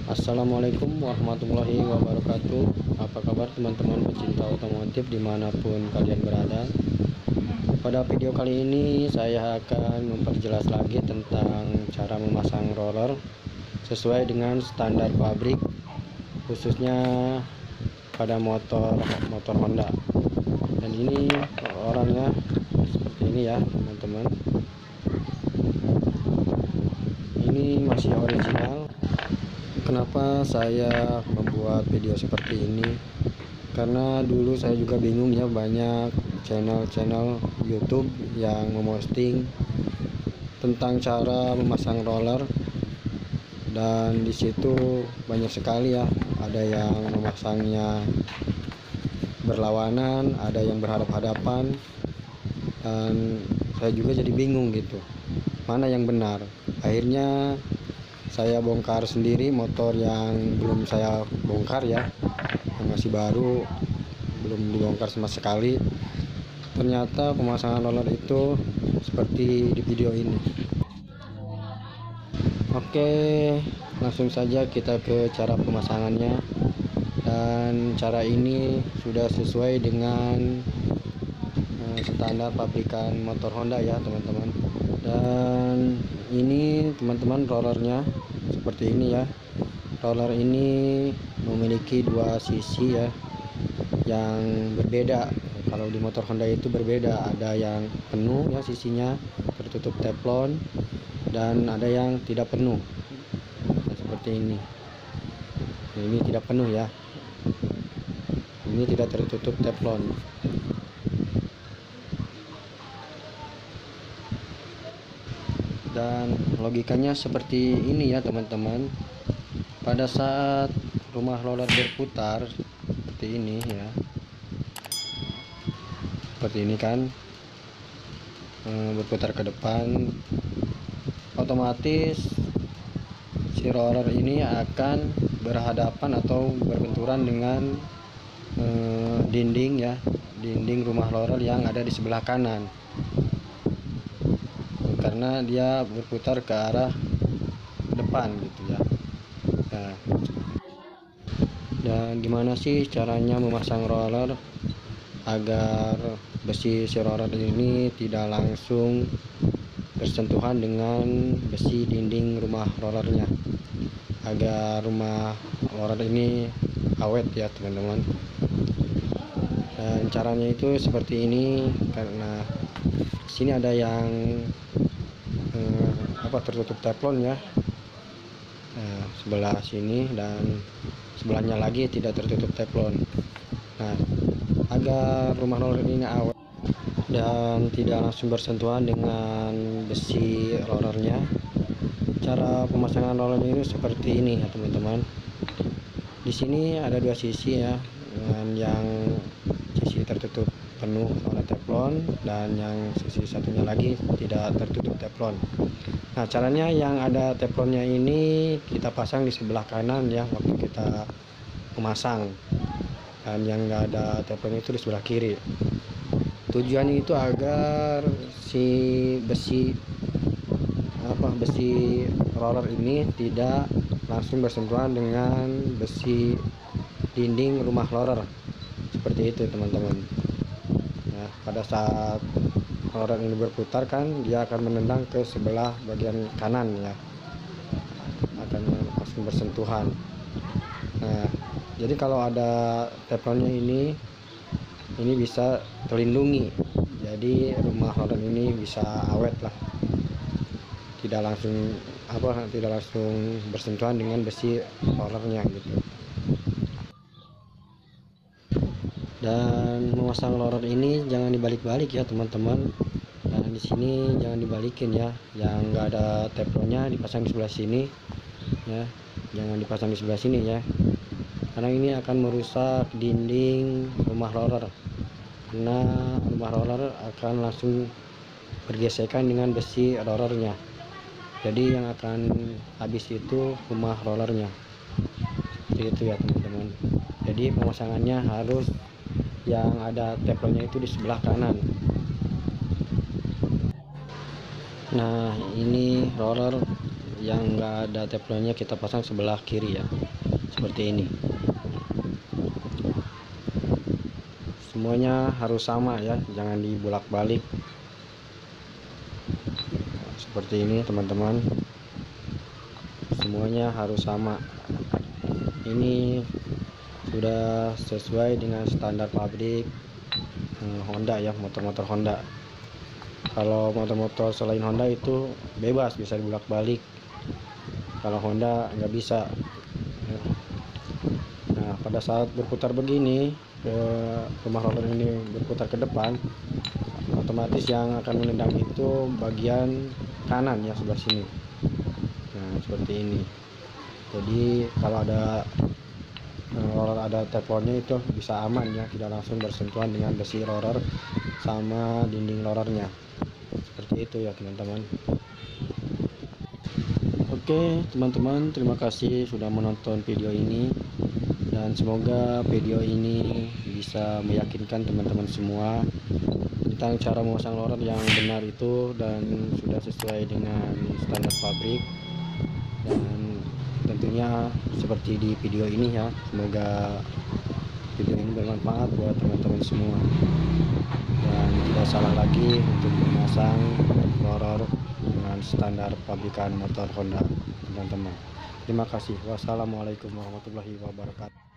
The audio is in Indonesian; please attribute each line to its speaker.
Speaker 1: Assalamualaikum warahmatullahi wabarakatuh. Apa kabar teman-teman pecinta otomotif dimanapun kalian berada? Pada video kali ini saya akan memperjelas lagi tentang cara memasang roller sesuai dengan standar pabrik, khususnya pada motor Honda. Dan ini rollernya seperti ini ya teman-teman. Ini masih original. Kenapa saya membuat video seperti ini? Karena dulu saya juga bingung ya, banyak channel-channel YouTube yang memposting tentang cara memasang roller, dan disitu banyak sekali ya, ada yang memasangnya berlawanan, ada yang berhadap-hadapan, dan saya juga jadi bingung gitu, mana yang benar. Akhirnya saya bongkar sendiri motor yang belum saya bongkar ya, yang masih baru, belum dibongkar sama sekali. Ternyata pemasangan roller itu seperti di video ini. Oke, langsung saja kita ke cara pemasangannya. Dan cara ini sudah sesuai dengan standar pabrikan motor Honda ya teman-teman. Dan ini teman-teman rollernya seperti ini ya. Roller ini memiliki dua sisi ya, yang berbeda. Kalau di motor Honda itu berbeda, ada yang penuh ya sisinya tertutup teflon, dan ada yang tidak penuh. Nah, seperti ini. Nah, ini tidak penuh ya, ini tidak tertutup teflon. Dan logikanya seperti ini ya teman-teman. Pada saat rumah roller berputar seperti ini ya, seperti ini kan, berputar ke depan, otomatis si roller ini akan berhadapan atau berbenturan dengan dinding ya, dinding rumah roller yang ada di sebelah kanan, karena dia berputar ke arah depan gitu ya. Nah, dan gimana sih caranya memasang roller agar besi si roller ini tidak langsung bersentuhan dengan besi dinding rumah rollernya, agar rumah roller ini awet ya teman-teman. Dan caranya itu seperti ini, karena sini ada yang tertutup teflon ya, sebelah sini, dan sebelahnya lagi tidak tertutup teflon. Nah, agar rumah roller ini awet dan tidak langsung bersentuhan dengan besi rollernya, cara pemasangan roller ini seperti ini ya teman-teman. Di sini ada dua sisi ya, dan yang sisi tertutup penuh oleh teflon, dan yang sisi satunya lagi tidak tertutup teflon. Nah, caranya yang ada teflonnya ini kita pasang di sebelah kanan ya waktu kita memasang, dan yang nggak ada teflon itu di sebelah kiri. Tujuannya itu agar si besi roller ini tidak langsung bersentuhan dengan besi dinding rumah roller, seperti itu teman-teman. Nah, pada saat roller ini berputar kan, dia akan menendang ke sebelah bagian kanan ya, akan langsung bersentuhan. Nah, jadi kalau ada teflonnya ini bisa terlindungi, jadi rumah roller ini bisa awet lah, tidak langsung bersentuhan dengan besi rollernya gitu. Dan memasang roller ini jangan dibalik-balik ya teman-teman. Nah, di sini jangan dibalikin ya, yang enggak ada teflonnya dipasang di sebelah sini ya, jangan dipasang di sebelah sini ya, karena ini akan merusak dinding rumah roller, karena rumah roller akan langsung bergesekan dengan besi rollernya. Jadi yang akan habis itu rumah rollernya, seperti itu ya teman-teman. Jadi pemasangannya harus yang ada teflonnya itu di sebelah kanan. Nah, ini roller yang enggak ada teflonnya kita pasang sebelah kiri ya, seperti ini. Semuanya harus sama ya, jangan dibulak-balik. Seperti ini teman-teman, semuanya harus sama. Ini sudah sesuai dengan standar pabrik Honda ya, motor-motor Honda. Kalau motor-motor selain Honda itu bebas, bisa dibulak-balik. Kalau Honda nggak bisa. Nah, pada saat berputar begini, rumah roller ini berputar ke depan, otomatis yang akan menendang itu bagian kanan ya, sebelah sini. Nah, seperti ini. Jadi kalau ada roller ada teflonnya itu bisa aman ya, tidak langsung bersentuhan dengan besi roller sama dinding rollernya. Seperti itu ya teman-teman. Oke teman-teman, terima kasih sudah menonton video ini, dan semoga video ini bisa meyakinkan teman-teman semua tentang cara memasang roller yang benar itu dan sudah sesuai dengan standar pabrik. Dan tentunya seperti di video ini ya, semoga video ini bermanfaat buat teman-teman semua, dan tidak salah lagi untuk memasang roller dengan standar pabrikan motor Honda teman-teman. Terima kasih. Wassalamualaikum warahmatullahi wabarakatuh.